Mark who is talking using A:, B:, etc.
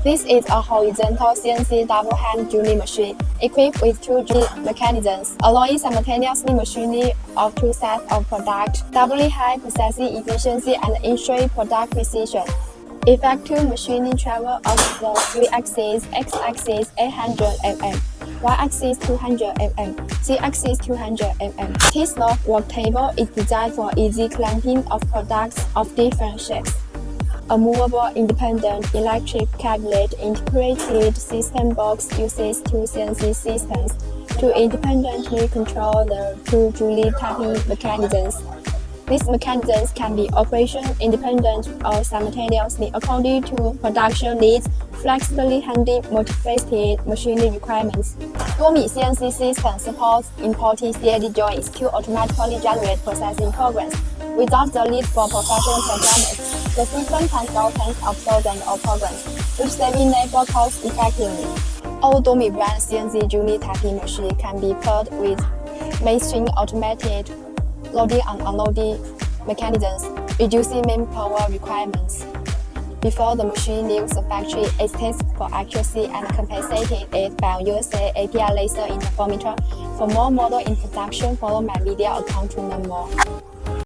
A: This is a horizontal CNC double-hand drilling machine equipped with two drilling mechanisms, allowing simultaneously machining of two sets of products, doubling high processing efficiency and ensuring product precision. Effective machining travel of the three axes: x-axis 800 mm, y-axis 200 mm, z-axis 200 mm. This log work table is designed for easy clamping of products of different shapes. A movable independent electric cabinet integrated system box uses two CNC systems to independently control the two drilling tapping mechanisms. These mechanisms can be operation independent or simultaneously according to production needs, flexibly handling multifaceted machining requirements. Duomi CNC system supports importing CAD joints to automatically generate processing programs without the need for professional programmers. The system can store tens of thousands of programs, which saving labor costs effectively. All Duomi brand CNC drilling tapping machine can be paired with mainstream automated loading and unloading mechanisms, reducing manpower requirements. Before the machine leaves the factory, it tests for accuracy and compensated it by using API laser interferometer. For more model in production, follow my video account to learn more.